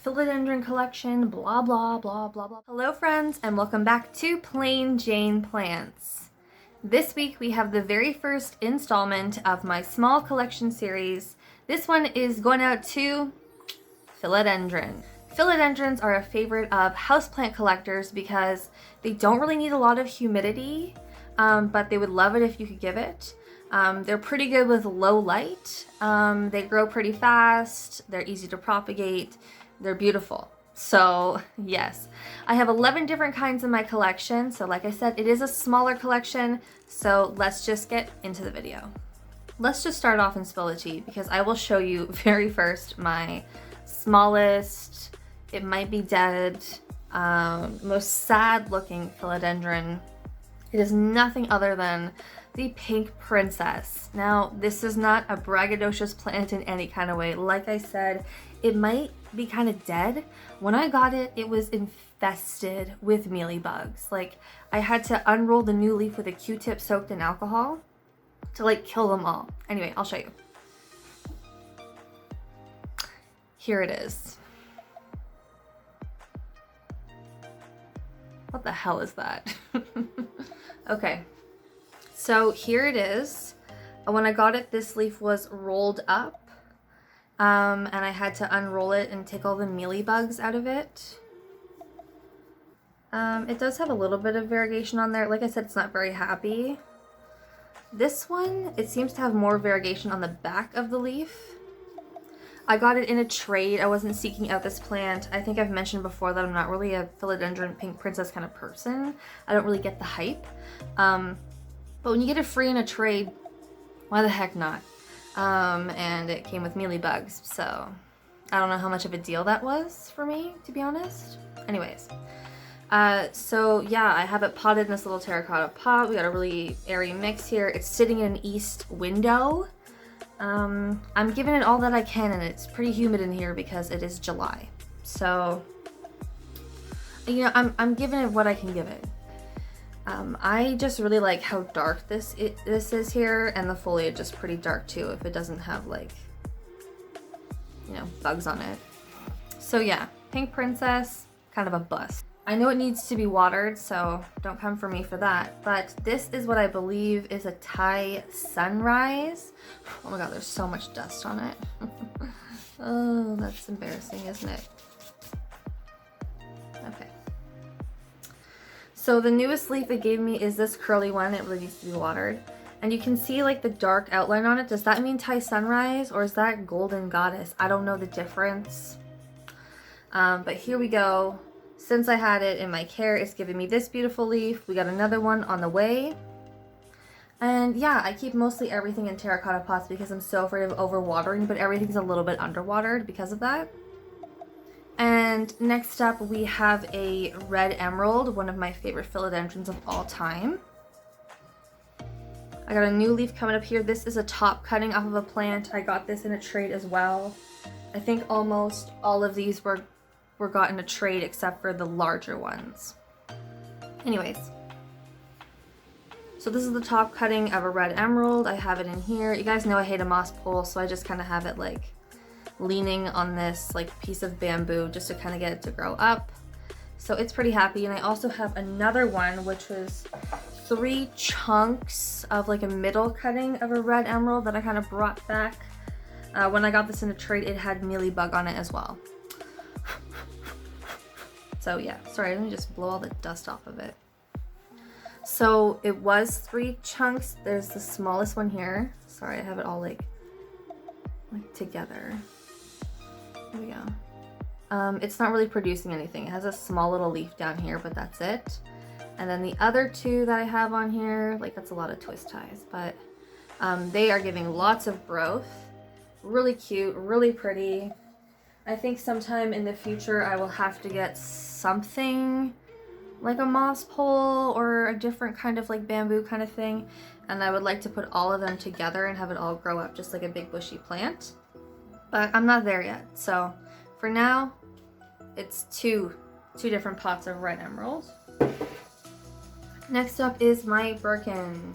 philodendron collection, blah, blah, blah, blah, blah. Hello friends, and welcome back to Plain Jane Plants. This week we have the very first installment of my small collection series. This one is going out to philodendron. Philodendrons are a favorite of houseplant collectors because they don't really need a lot of humidity, but they would love it if you could give it. They're pretty good with low light. They grow pretty fast. They're easy to propagate. They're beautiful. So yes, I have 11 different kinds in my collection. So like I said, it is a smaller collection. So let's just get into the video. Let's just start off in Spility because I will show you very first my smallest, it might be dead, most sad looking philodendron. It is nothing other than the pink princess. Now, this is not a braggadocious plant in any kind of way. Like I said, it might be kind of dead. When I got it, it was infested with mealybugs. Like, I had to unroll the new leaf with a Q-tip soaked in alcohol to like kill them all. Anyway, I'll show you. Here it is. What the hell is that? Okay, so here it is. When I got it, this leaf was rolled up, and I had to unroll it and take all the mealybugs out of it. It does have a little bit of variegation on there. Like I said, it's not very happy. This one, it seems to have more variegation on the back of the leaf. I got it in a trade. I wasn't seeking out this plant. I think I've mentioned before that I'm not really a philodendron pink princess kind of person. I don't really get the hype. But when you get it free in a trade, why the heck not? And it came with mealybugs, so I don't know how much of a deal that was for me, to be honest. Anyways, so yeah, I have it potted in this little terracotta pot. We got a really airy mix here. It's sitting in an east window. I'm giving it all that I can, and it's pretty humid in here because it is July. So, you know, I'm giving it what I can give it. I just really like how dark this is here, and the foliage is pretty dark too if it doesn't have like, you know, bugs on it. So yeah, pink princess, kind of a bust. I know it needs to be watered, so don't come for me for that, but this is what I believe is a Thai sunrise. Oh my god, there's so much dust on it. Oh, that's embarrassing, isn't it? Okay. So the newest leaf it gave me is this curly one. It really needs to be watered. And you can see like the dark outline on it. Does that mean Thai sunrise or is that golden goddess? I don't know the difference. But here we go. Since I had it in my care, it's giving me this beautiful leaf. We got another one on the way. And yeah, I keep mostly everything in terracotta pots because I'm so afraid of overwatering, but everything's a little bit underwatered because of that. And next up we have a red emerald, one of my favorite philodendrons of all time. I got a new leaf coming up here. This is a top cutting off of a plant. I got this in a trade as well. I think almost all of these were got in a trade except for the larger ones. Anyways, so this is the top cutting of a red emerald. I have it in here. You guys know I hate a moss pole, so I just kind of have it like leaning on this like piece of bamboo just to kind of get it to grow up. So it's pretty happy. And I also have another one which was 3 chunks of like a middle cutting of a red emerald that I kind of brought back. When I got this in a trade, it had mealybug on it as well. So yeah, sorry, let me just blow all the dust off of it. So it was 3 chunks. There's the smallest one here. Sorry, I have it all like together. Here we go. It's not really producing anything. It has a small little leaf down here, but that's it. And then the other 2 that I have on here, like that's a lot of twist ties, but they are giving lots of growth. Really cute, really pretty. I think sometime in the future I will have to get something like a moss pole or a different kind of like bamboo kind of thing, and I would like to put all of them together and have it all grow up just like a big bushy plant, but I'm not there yet. So for now it's two different pots of red emerald. Next up is my Birkin.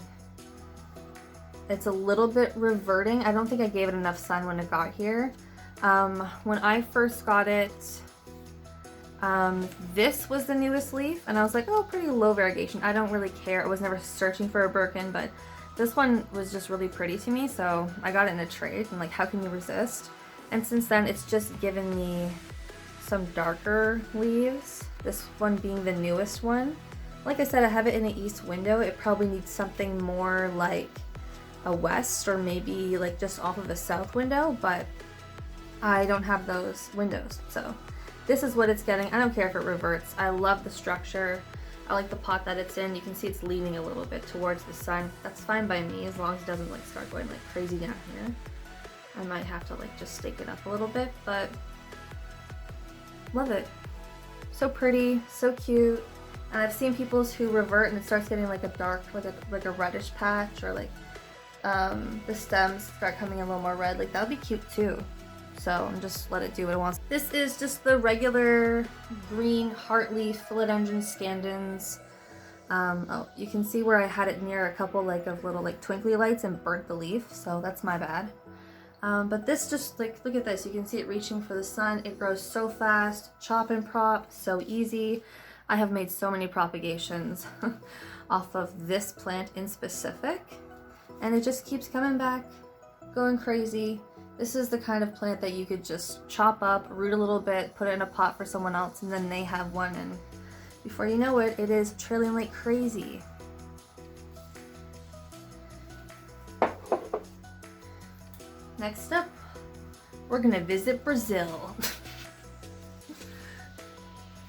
It's a little bit reverting. I don't think I gave it enough sun when it got here. When I first got it, This was the newest leaf, and I was like, oh, pretty low variegation. I don't really care. I was never searching for a Birkin, but this one was just really pretty to me, so I got it in a trade, and like, how can you resist? And since then, it's just given me some darker leaves, this one being the newest one. Like I said, I have it in an east window. It probably needs something more like a west, or maybe like just off of a south window, but I don't have those windows, so this is what it's getting. I don't care if it reverts. I love the structure. I like the pot that it's in. You can see it's leaning a little bit towards the sun. That's fine by me, as long as it doesn't like start going like crazy down here. I might have to like just stake it up a little bit, but love it. So pretty, so cute. And I've seen people's who revert and it starts getting like a dark, like a reddish patch, or like the stems start coming a little more red. Like, that would be cute too. So just let it do what it wants. This is just the regular green heartleaf Philodendron scandens. Oh, you can see where I had it near a couple like of little like twinkly lights and burnt the leaf, so that's my bad. But this just like, look at this, you can see it reaching for the sun. It grows so fast, chop and prop, so easy. I have made so many propagations off of this plant in specific, and it just keeps coming back, going crazy. This is the kind of plant that you could just chop up, root a little bit, put it in a pot for someone else, and then they have one, and before you know it, it is trailing like crazy. Next up, we're gonna visit Brazil.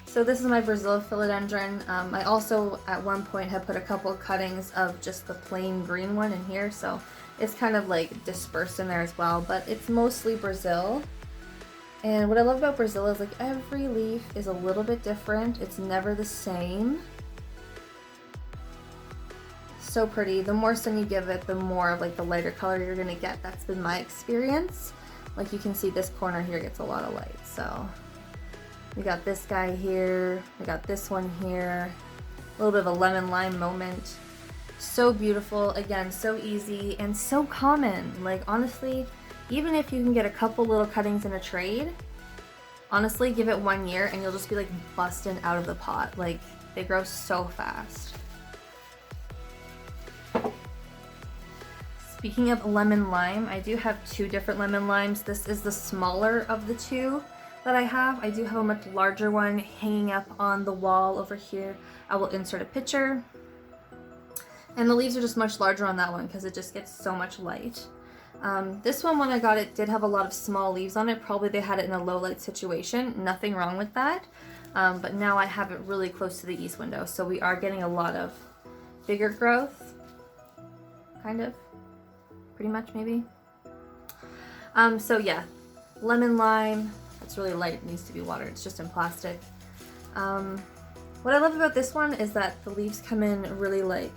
So this is my Brazil philodendron. I also at one point had put a couple of cuttings of just the plain green one in here, so it's kind of like dispersed in there as well, but it's mostly Brazil. And what I love about Brazil is like every leaf is a little bit different. It's never the same. So pretty. The more sun you give it, the more of like the lighter color you're gonna get. That's been my experience. Like you can see this corner here gets a lot of light, so. We got this guy here, we got this one here, a little bit of a lemon lime moment. So beautiful, again, so easy and so common. Like honestly, even if you can get a couple little cuttings in a trade, honestly give it 1 year and you'll just be like busting out of the pot. Like they grow so fast. Speaking of lemon lime, I do have 2 different lemon limes. This is the smaller of the 2 that I have. I do have a much larger one hanging up on the wall over here. I will insert a picture. And the leaves are just much larger on that one because it just gets so much light. This one, when I got it, did have a lot of small leaves on it. Probably they had it in a low light situation. Nothing wrong with that. But now I have it really close to the east window, so we are getting a lot of bigger growth. Kind of. Pretty much, maybe. So yeah, lemon lime. It's really light, it needs to be watered, it's just in plastic. What I love about this one is that the leaves come in really like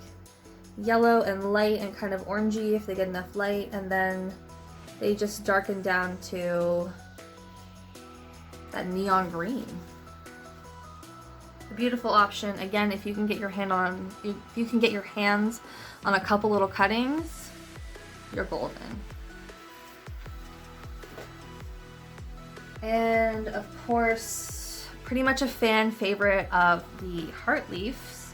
yellow and light and kind of orangey if they get enough light, and then they just darken down to that neon green. A beautiful option. Again, if you can get your hands on a couple little cuttings, you're golden. And of course, pretty much a fan favorite of the heart leaves,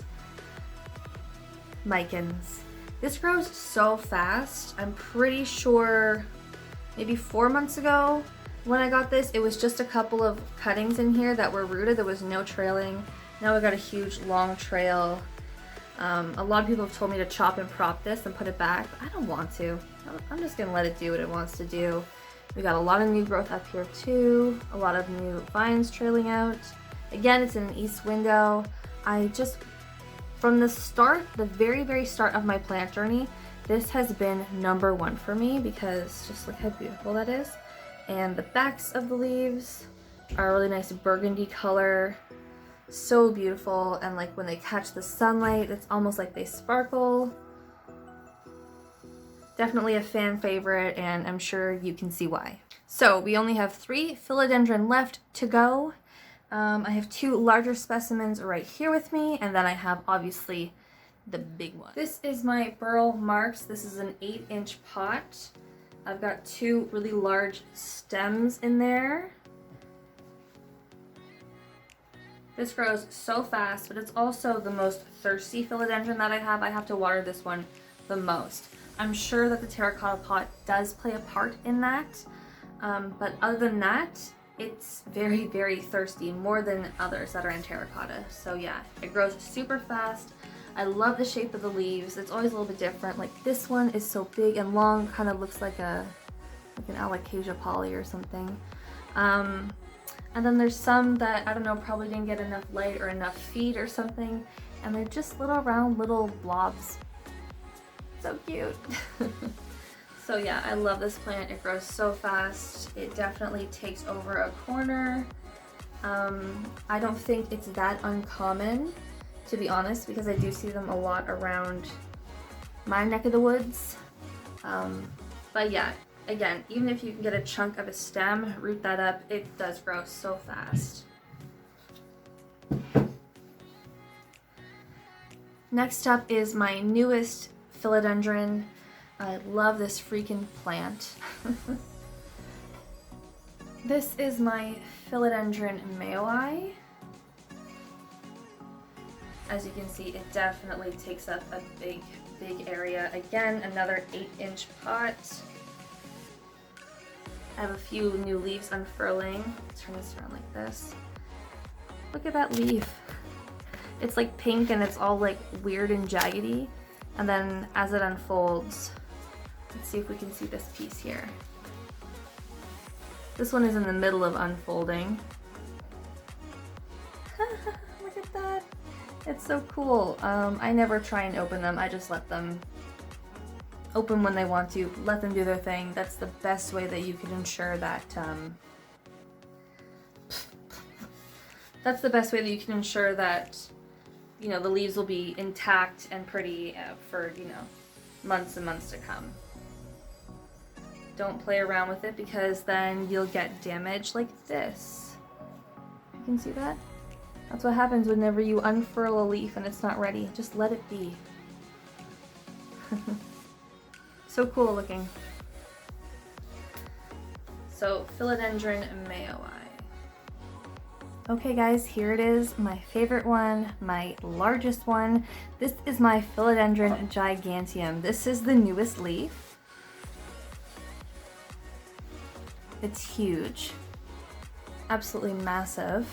Micans. This grows so fast. I'm pretty sure maybe 4 months ago when I got this, it was just a couple of cuttings in here that were rooted. There was no trailing. Now we got a huge long trail. A lot of people have told me to chop and prop this and put it back. I don't want to. I'm just gonna let it do what it wants to do. We got a lot of new growth up here too, a lot of new vines trailing out. Again, it's in an east window. I just, from the start, the very, very start of my plant journey, this has been #1 for me because just look how beautiful that is. And the backs of the leaves are a really nice burgundy color. So beautiful, and like when they catch the sunlight, it's almost like they sparkle. Definitely a fan favorite, and I'm sure you can see why. So we only have 3 philodendron left to go. I have 2 larger specimens right here with me, and then I have obviously the big one. This is my Burl Marks. This is an 8-inch pot. I've got 2 really large stems in there. This grows so fast, but it's also the most thirsty philodendron that I have. I have to water this one the most. I'm sure that the terracotta pot does play a part in that, but other than that, it's very, very thirsty, more than others that are in terracotta. So yeah, it grows super fast. I love the shape of the leaves. It's always a little bit different. Like this one is so big and long, kind of looks like an alocasia poly or something. And then there's some that, I don't know, probably didn't get enough light or enough feed or something, and they're just little round little blobs. So cute. So yeah, I love this plant. It grows so fast. It definitely takes over a corner. I don't think it's that uncommon, to be honest, because I do see them a lot around my neck of the woods. But yeah, again, even if you can get a chunk of a stem, root that up, it does grow so fast. Next up is my newest philodendron. I love this freaking plant. This is my Philodendron Mayo Eye. As you can see, it definitely takes up a big area. Again, another 8-inch pot. I have a few new leaves unfurling. Turn this around like this. Look at that leaf. It's like pink and it's all like weird and jaggedy. And then as it unfolds, let's see if we can see this piece here. This one is in the middle of unfolding. Look at that. It's so cool. I never try and open them. I just let them open when they want to. Let them do their thing. That's the best way that you can ensure that that's the best way that you can ensure that, you know, the leaves will be intact and pretty for, you know, months and months to come. Don't play around with it because then you'll get damage like this. You can see that? That's what happens whenever you unfurl a leaf and it's not ready. Just let it be. So cool looking. So, Philodendron Mayo Eye. Okay guys, here it is, my favorite one, my largest one. This is my Philodendron Gigantum. This is the newest leaf. It's huge. Absolutely massive.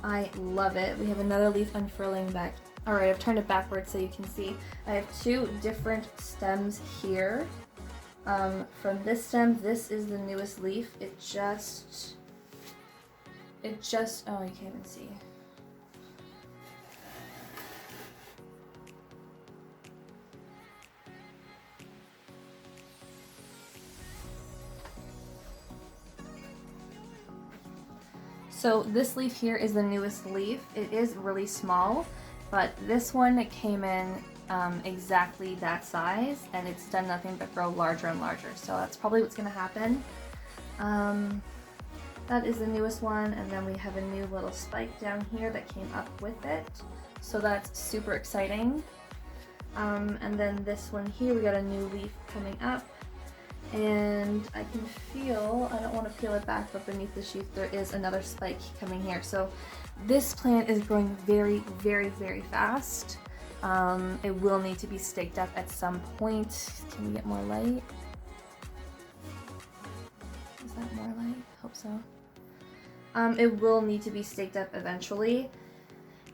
I love it. We have another leaf unfurling back. Alright, I've turned it backwards so you can see. I have two different stems here. From this stem, this is the newest leaf. It just, oh, you can't even see. So this leaf here is the newest leaf. It is really small, but this one came in exactly that size, and it's done nothing but grow larger and larger. So that's probably what's gonna happen. That is the newest one, and then we have a new little spike down here that came up with it. So that's super exciting. And then this one here, we got a new leaf coming up. And I can feel, I don't want to peel it back, but beneath the sheath there is another spike coming here. So this plant is growing very, very, very fast. It will need to be staked up at some point. Can we get more light? Is that more light? Hope so. It will need to be staked up eventually.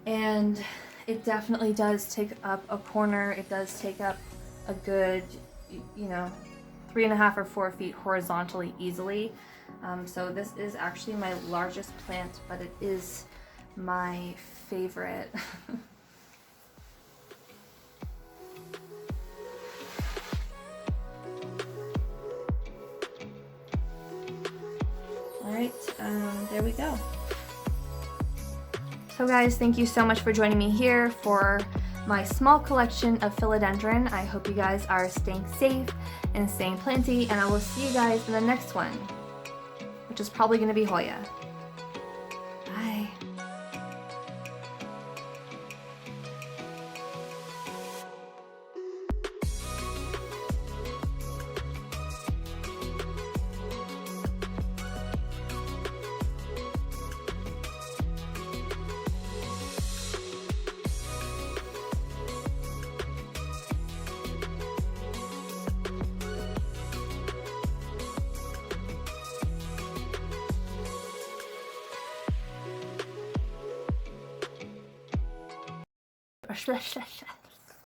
And it definitely does take up a corner. It does take up a good, you know, 3.5 or 4 feet horizontally easily. So this is actually my largest plant, but it is my favorite. Alright, there we go. So guys, thank you so much for joining me here for my small collection of philodendron. I hope you guys are staying safe and staying plenty, and I will see you guys in the next one, which is probably going to be Hoya. Bye.